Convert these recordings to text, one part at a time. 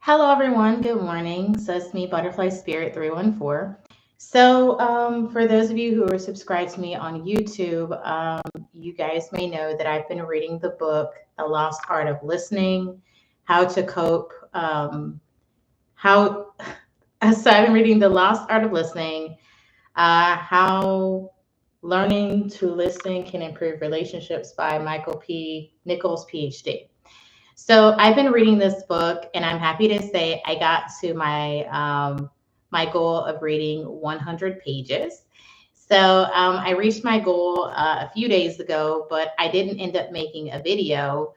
Hello, everyone. Good morning. So it's me, Butterfly Spirit 314. So, for those of you who are subscribed to me on YouTube, you guys may know that I've been reading the book, The Lost Art of Listening, How to Cope. How so I've been reading The Lost Art of Listening, How Learning to Listen Can Improve Relationships by Michael P. Nichols, PhD. So I've been reading this book, and I'm happy to say I got to my goal of reading 100 pages. So I reached my goal a few days ago, but I didn't end up making a video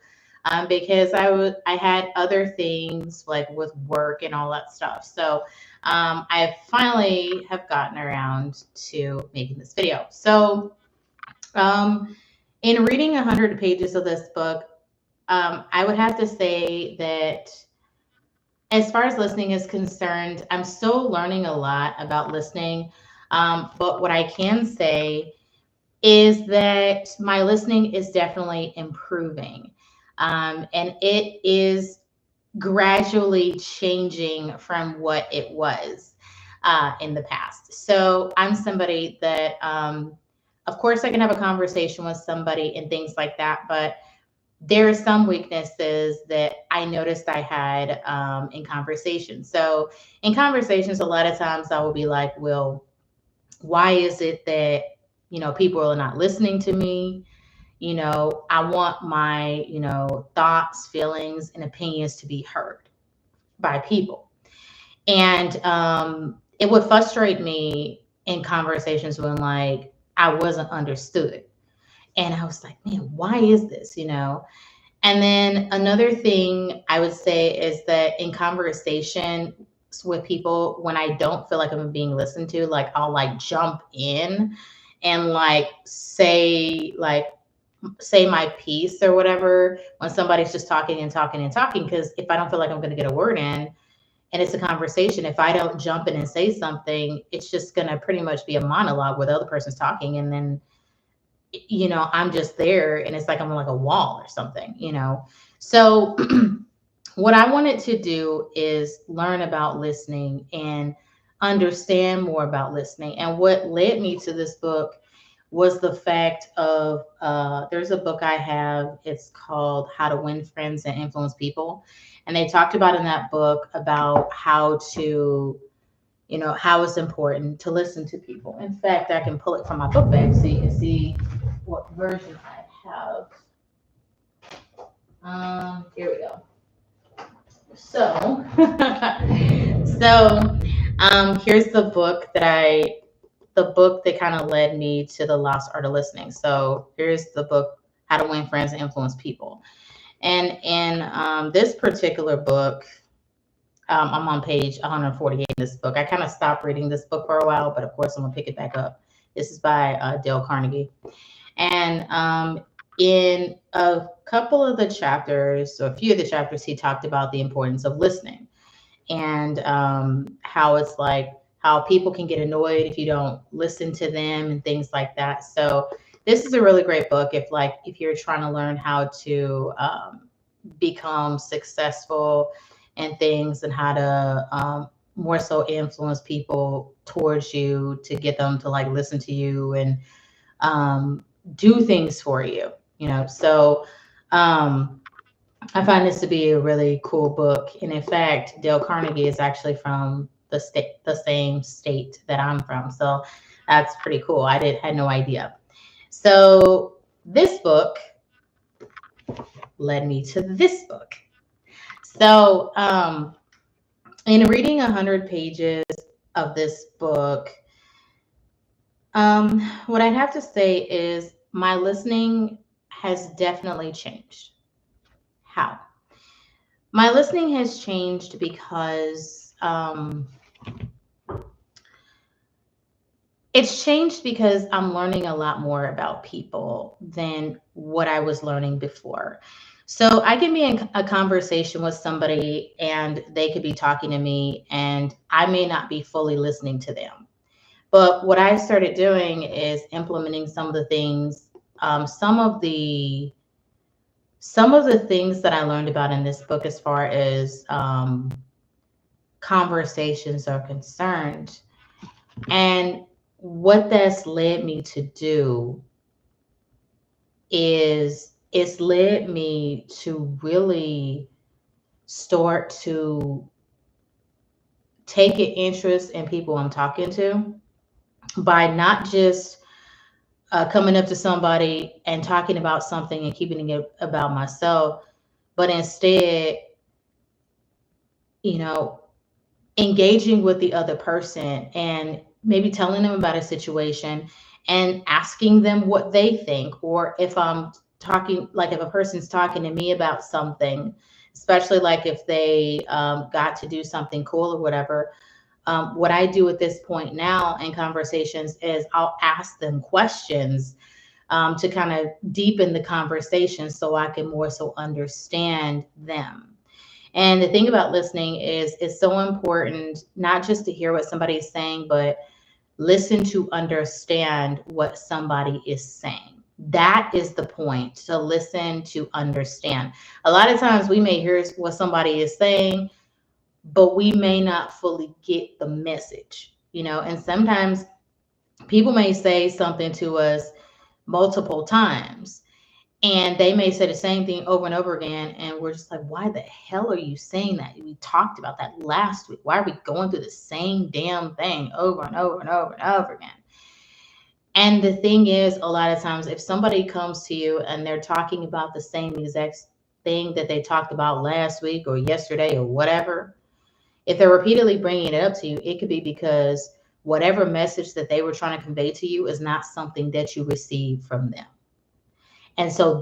because I had other things like with work and all that stuff. So I finally have gotten around to making this video. So in reading 100 pages of this book, I would have to say that as far as listening is concerned, I'm still learning a lot about listening. But what I can say is that my listening is definitely improving. And it is gradually changing from what it was in the past. So I'm somebody that, of course, I can have a conversation with somebody and things like that, but there are some weaknesses that I noticed I had in conversations. So in conversations, a lot of times I will be like, well, why is it that, people are not listening to me? I want my, thoughts, feelings, and opinions to be heard by people. And it would frustrate me in conversations when like I wasn't understood. And I was like, man, why is this? And then another thing I would say is that in conversation with people, when I don't feel like I'm being listened to, like I'll like jump in and say my piece or whatever when somebody's just talking and talking and talking. Because if I don't feel like I'm going to get a word in and it's a conversation, if I don't jump in and say something, it's just going to pretty much be a monologue where the other person's talking. And then I'm just there and it's like I'm like a wall or something. So what I wanted to do is learn about listening and understand more about listening. And what led me to this book was the fact of there's a book I have. It's called How to Win Friends and Influence People. And they talked about in that book about how it's important to listen to people. In fact, I can pull it from my book bag so you can see what version I have. Here we go. So, here's the book that kind of led me to the lost art of listening. So here's the book, How to Win Friends and Influence People. And in this particular book, I'm on page 148 in this book. I kind of stopped reading this book for a while, but of course I'm gonna pick it back up. This is by Dale Carnegie. And in a couple of the chapters, or a few of the chapters, he talked about the importance of listening and how it's like how people can get annoyed if you don't listen to them and things like that. So this is a really great book if you're trying to learn how to become successful and things and how to more so influence people towards you to get them to like listen to you and do things for you. So I find this to be a really cool book. And in fact, Dale Carnegie is actually from the same state that I'm from. So that's pretty cool. Had no idea. So this book led me to this book. So in reading 100 pages of this book, what I'd have to say is my listening has definitely changed. How? My listening has changed because it's changed because I'm learning a lot more about people than what I was learning before. So I can be in a conversation with somebody and they could be talking to me and I may not be fully listening to them. But what I started doing is implementing some of the things, some of the things that I learned about in this book as far as conversations are concerned. And what that's led me to do is it's led me to really start to take an interest in people I'm talking to by not just coming up to somebody and talking about something and keeping it about myself, but instead, you know, engaging with the other person and maybe telling them about a situation and asking them what they think. Or if I'm talking, like if a person's talking to me about something, especially like if they got to do something cool or whatever, what I do at this point now in conversations is I'll ask them questions to kind of deepen the conversation so I can more so understand them. And the thing about listening is it's so important not just to hear what somebody is saying, but listen to understand what somebody is saying. That is the point, to listen to understand. A lot of times we may hear what somebody is saying, but we may not fully get the message, you know, and sometimes people may say something to us multiple times and they may say the same thing over and over again. And we're just like, why the hell are you saying that? We talked about that last week. Why are we going through the same damn thing over and over and over and over again? And the thing is, a lot of times, if somebody comes to you and they're talking about the same exact thing that they talked about last week or yesterday or whatever, if they're repeatedly bringing it up to you, it could be because whatever message that they were trying to convey to you is not something that you received from them. And so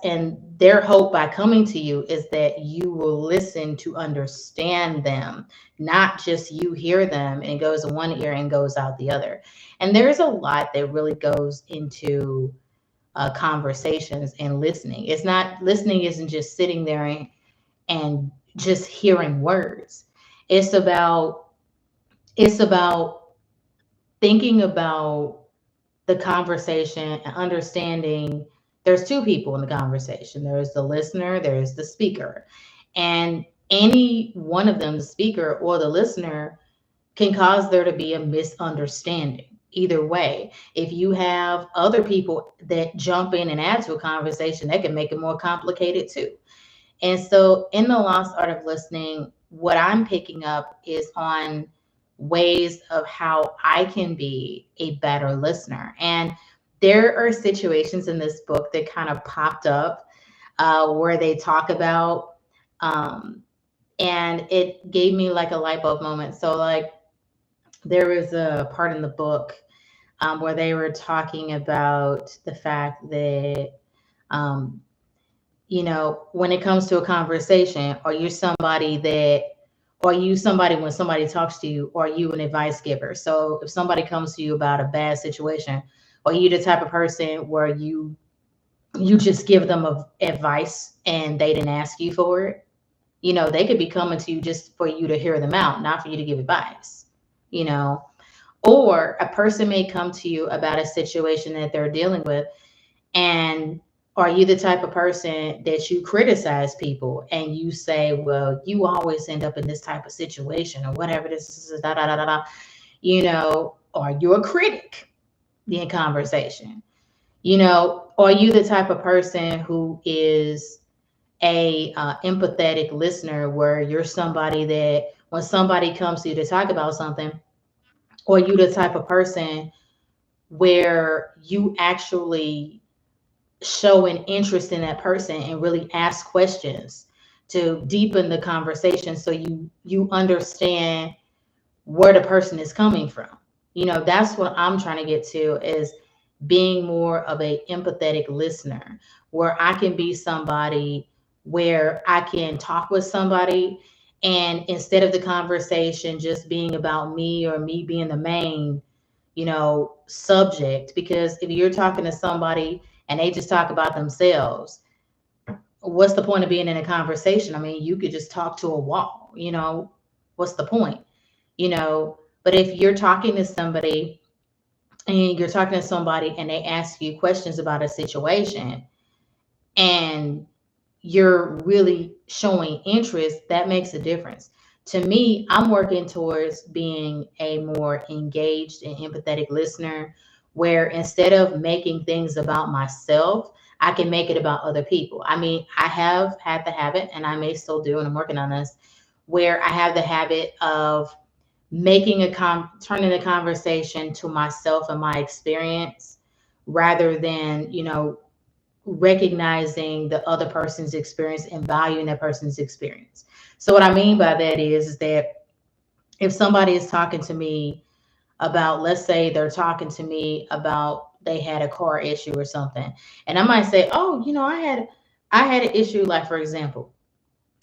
and their hope by coming to you is that you will listen to understand them, not just you hear them and it goes in one ear and goes out the other. And there's a lot that really goes into conversations and listening. It's not, listening isn't just sitting there and just hearing words. It's about, it's about thinking about the conversation and understanding there's two people in the conversation. There's the listener, there's the speaker. And any one of them, the speaker or the listener, can cause there to be a misunderstanding. Either way, if you have other people that jump in and add to a conversation, that can make it more complicated too. And so, in the Lost Art of Listening, what I'm picking up is on ways of how I can be a better listener. And there are situations in this book that kind of popped up where they talk about, um, and it gave me like a light bulb moment. So, like, there was a part in the book where they were talking about the fact that um, you know, when it comes to a conversation, are you somebody when somebody talks to you, or are you an advice giver? So if somebody comes to you about a bad situation, are you the type of person where you just give them advice and they didn't ask you for it? You know, they could be coming to you just for you to hear them out, not for you to give advice, you know. Or a person may come to you about a situation that they're dealing with, and are you the type of person that you criticize people and you say, well, you always end up in this type of situation or whatever this is, da da da da da. You know, are you a critic in conversation? You know, are you the type of person who is a empathetic listener, where you're somebody that when somebody comes to you to talk about something, or you the type of person where you actually show an interest in that person and really ask questions to deepen the conversation so you understand where the person is coming from. You know, that's what I'm trying to get to, is being more of a empathetic listener, where I can be somebody where I can talk with somebody, and instead of the conversation just being about me or me being the main, you know, subject. Because if you're talking to somebody and they just talk about themselves, what's the point of being in a conversation? I mean, you could just talk to a wall, you know, what's the point? You know, but if you're talking to somebody and you're talking to somebody and they ask you questions about a situation and you're really showing interest, that makes a difference. To me, I'm working towards being a more engaged and empathetic listener, where instead of making things about myself, I can make it about other people. I mean, I have had the habit, and I may still do, and I'm working on this, where I have the habit of turning the conversation to myself and my experience rather than, recognizing the other person's experience and valuing that person's experience. So what I mean by that is that if somebody is talking to me about, let's say they're talking to me about they had a car issue or something, and I might say, oh, I had an issue, like for example,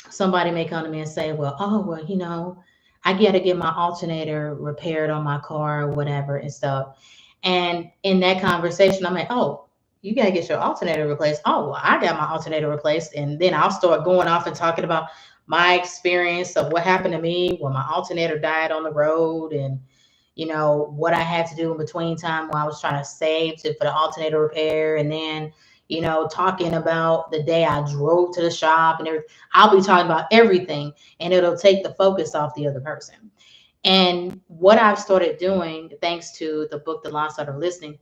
somebody may come to me and say, well, oh, well, I got to get my alternator repaired on my car or whatever and stuff. And in that conversation, I'm like, oh, you got to get your alternator replaced. Oh, well, I got my alternator replaced. And then I'll start going off and talking about my experience of what happened to me when my alternator died on the road, and what I had to do in between time while I was trying to save for the alternator repair, and then talking about the day I drove to the shop and everything. I'll be talking about everything, and it'll take the focus off the other person. And what I've started doing, thanks to the book The Lost Art of Listening,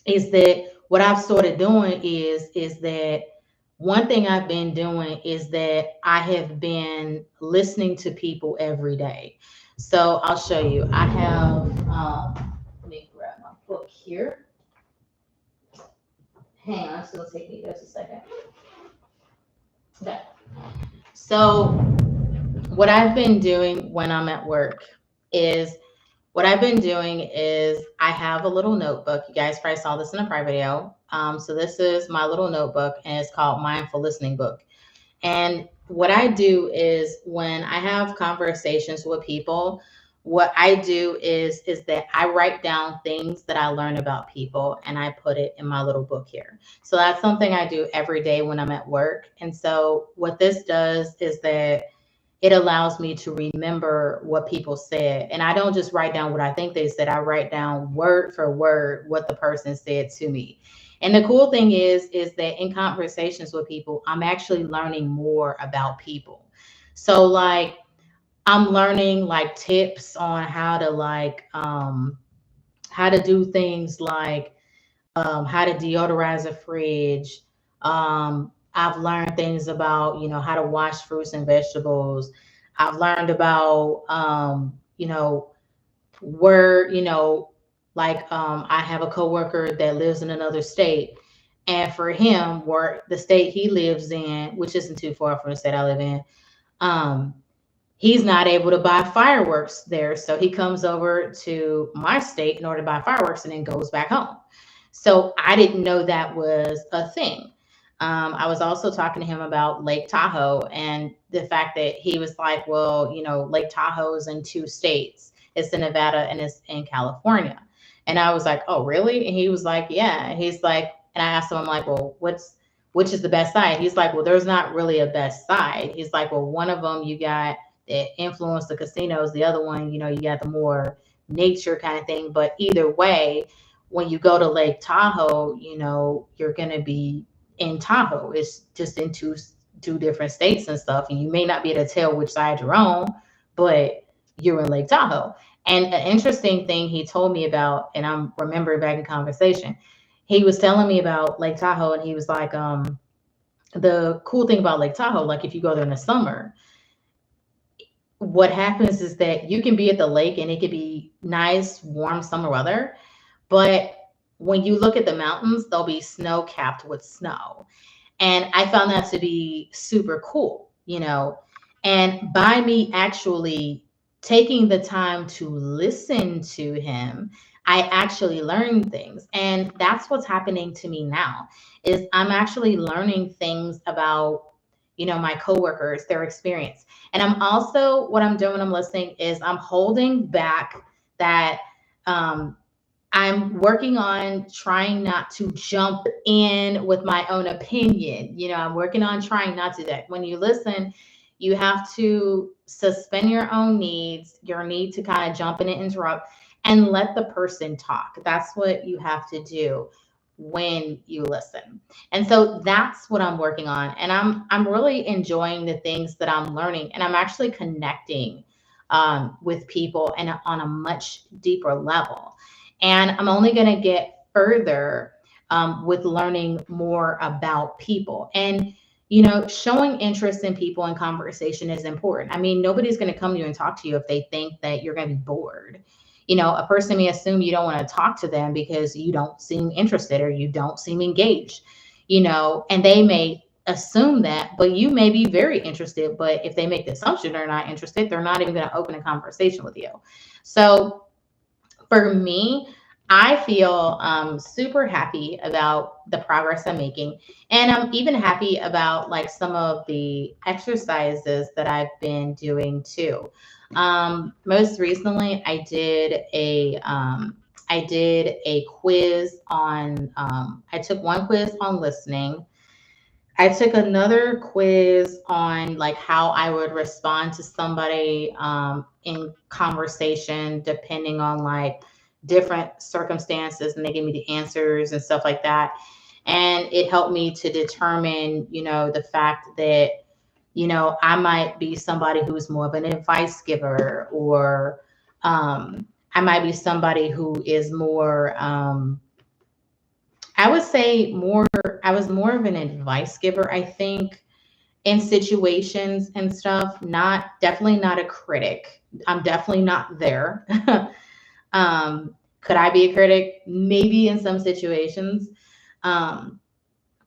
is that what I've started doing is that one thing I've been doing is that I have been listening to people every day. So I'll show you. I have let me grab my book here. Hang on, it's gonna take me just a second. Okay. So what I've been doing when I'm at work is I have a little notebook. You guys probably saw this in a prior video. So this is my little notebook, and it's called Mindful Listening Book. And what I do is when I have conversations with people, what I do is that I write down things that I learn about people, and I put it in my little book here. So that's something I do every day when I'm at work. And so what this does is that it allows me to remember what people said. And I don't just write down what I think they said, I write down word for word what the person said to me. And the cool thing is that in conversations with people, I'm actually learning more about people. So like I'm learning like tips on how to do things like how to deodorize a fridge. I've learned things about, how to wash fruits and vegetables. I've learned about, where, I have a coworker that lives in another state. And for him, where the state he lives in, which isn't too far from the state I live in, um, he's not able to buy fireworks there. So he comes over to my state in order to buy fireworks and then goes back home. So I didn't know that was a thing. I was also talking to him about Lake Tahoe and the fact that he was like, well, Lake Tahoe is in two states. It's in Nevada and it's in California. And I was like, oh, really? And he was like, yeah. And he's like, and I asked him, I'm like, well, which is the best side? He's like, well, there's not really a best side. He's like, well, one of them you got that influence the casinos. The other one, you got the more nature kind of thing. But either way, when you go to Lake Tahoe, you're going to be in Tahoe. It's just in two different states and stuff. And you may not be able to tell which side you're on, but you're in Lake Tahoe. And an interesting thing he told me about, and I'm remembering back in conversation, he was telling me about Lake Tahoe, and he was like, the cool thing about Lake Tahoe, like if you go there in the summer, what happens is that you can be at the lake and it could be nice, warm summer weather. But when you look at the mountains, they'll be snow capped with snow. And I found that to be super cool, And by me actually taking the time to listen to him, I actually learned things. And that's what's happening to me now is I'm actually learning things about, my coworkers, their experience. And I'm also, what I'm doing, I'm listening is I'm holding back that, I'm working on trying not to jump in with my own opinion. I'm working on trying not to do that. When you listen, you have to suspend your own needs, your need to kind of jump in and interrupt and let the person talk. That's what you have to do. when you listen. And so that's what I'm working on. And I'm really enjoying the things that I'm learning, and I'm actually connecting with people and on a much deeper level. And I'm only going to get further with learning more about people. And showing interest in people and conversation is important. I mean, nobody's going to come to you and talk to you if they think that you're going to be bored. A person may assume you don't want to talk to them because you don't seem interested or you don't seem engaged, and they may assume that, but you may be very interested. But if they make the assumption they're not interested, they're not even going to open a conversation with you. So for me, I feel super happy about the progress I'm making. And I'm even happy about like some of the exercises that I've been doing too. Most recently, I did a quiz on. I took one quiz on listening. I took another quiz on like how I would respond to somebody in conversation, depending on like different circumstances, and they gave me the answers and stuff like that. And it helped me to determine, the fact that, I might be somebody who's more of an advice giver, or I might be somebody who is more, I would say more, I was more of an advice giver, I think, in situations and stuff. Definitely not a critic. I'm definitely not there. Could I be a critic? Maybe in some situations. Um,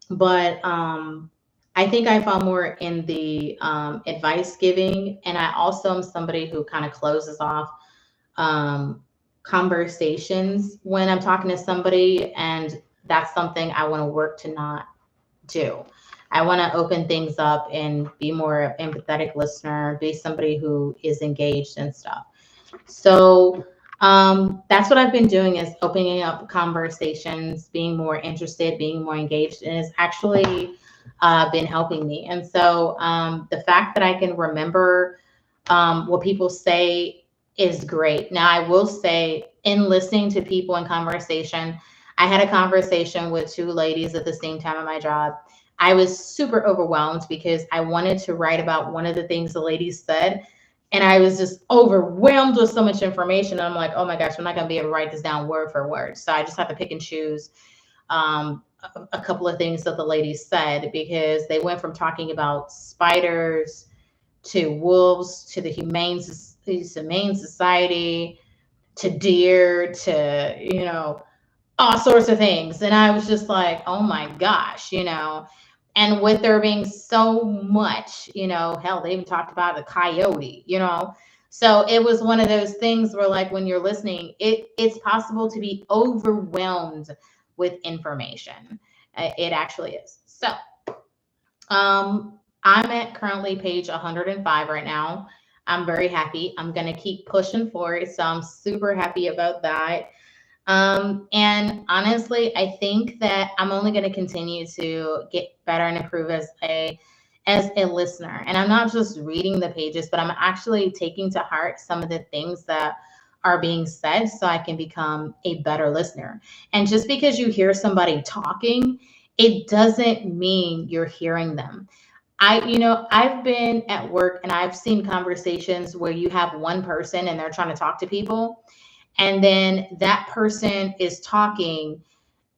but I think I fall more in the advice giving. And I also am somebody who kind of closes off um, conversations when I'm talking to somebody. And that's something I want to work to not do. I want to open things up and be more empathetic listener, be somebody who is engaged and stuff. So that's what I've been doing, is opening up conversations, being more interested, being more engaged, and it's actually been helping me. And so the fact that I can remember what people say is great. Now, I will say, in listening to people in conversation, I had a conversation with two ladies at the same time at my job. I was super overwhelmed because I wanted to write about one of the things the ladies said. And I was just overwhelmed with so much information. And I'm like, oh my gosh, I'm not going to be able to write this down word for word. So I just have to pick and choose a couple of things that the ladies said, because they went from talking about spiders to wolves to the humane society to deer to, all sorts of things. And I was just like, oh my gosh, and with there being so much, hell, they even talked about the coyote. So it was one of those things where, like, when you're listening, it's possible to be overwhelmed with information. It actually is. So I'm at currently page 105 right now. I'm very happy. I'm going to keep pushing forward. So I'm super happy about that. And honestly, I think that I'm only going to continue to get better and improve as a listener. And I'm not just reading the pages, but I'm actually taking to heart some of the things that are being said so I can become a better listener. And just because you hear somebody talking, it doesn't mean you're hearing them. I've been at work and I've seen conversations where you have one person and they're trying to talk to people, and then that person is talking,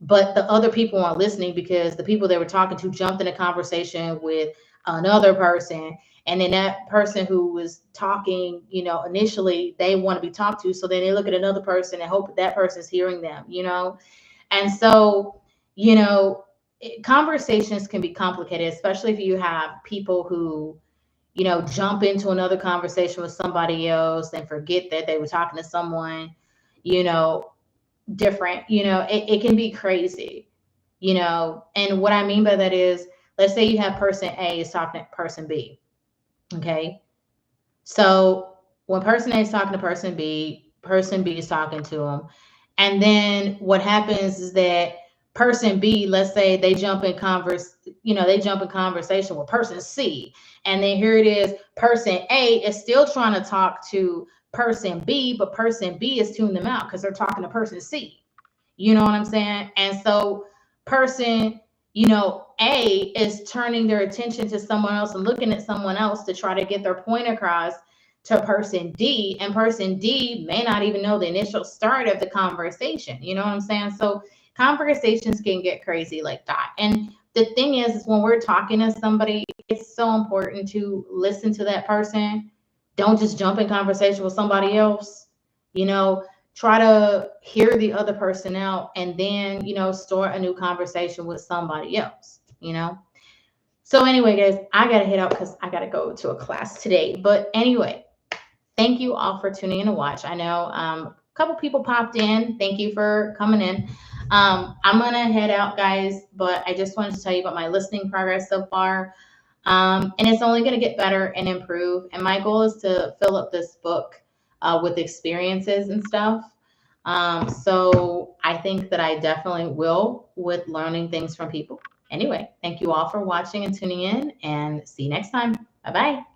but the other people aren't listening because the people they were talking to jumped in a conversation with another person. And then that person who was talking, initially they want to be talked to. So then they look at another person and hope that person's hearing them. And so, conversations can be complicated, especially if you have people who, jump into another conversation with somebody else and forget that they were talking to someone, you know, different. It can be crazy, And what I mean by that is, let's say you have person A is talking to person B. Okay. So when person A is talking to person B is talking to them. And then what happens is that person B, let's say they jump in conversation with person C. And then here it is, person A is still trying to talk to person B, but person B is tuning them out because they're talking to person C. You know what I'm saying? And so person, A is turning their attention to someone else and looking at someone else to try to get their point across to person D, and person D may not even know the initial start of the conversation. You know what I'm saying? So conversations can get crazy like that. And the thing is when we're talking to somebody, it's so important to listen to that person. Don't just jump in conversation with somebody else. You know, try to hear the other person out and then, start a new conversation with somebody else. So anyway, guys, I gotta head out because I gotta go to a class today. But anyway, thank you all for tuning in to watch. I know a couple people popped in. Thank you for coming in. I'm gonna head out, guys, but I just wanted to tell you about my listening progress so far. And it's only going to get better and improve. And my goal is to fill up this book with experiences and stuff. So I think that I definitely will with learning things from people. Anyway, thank you all for watching and tuning in, and see you next time. Bye bye.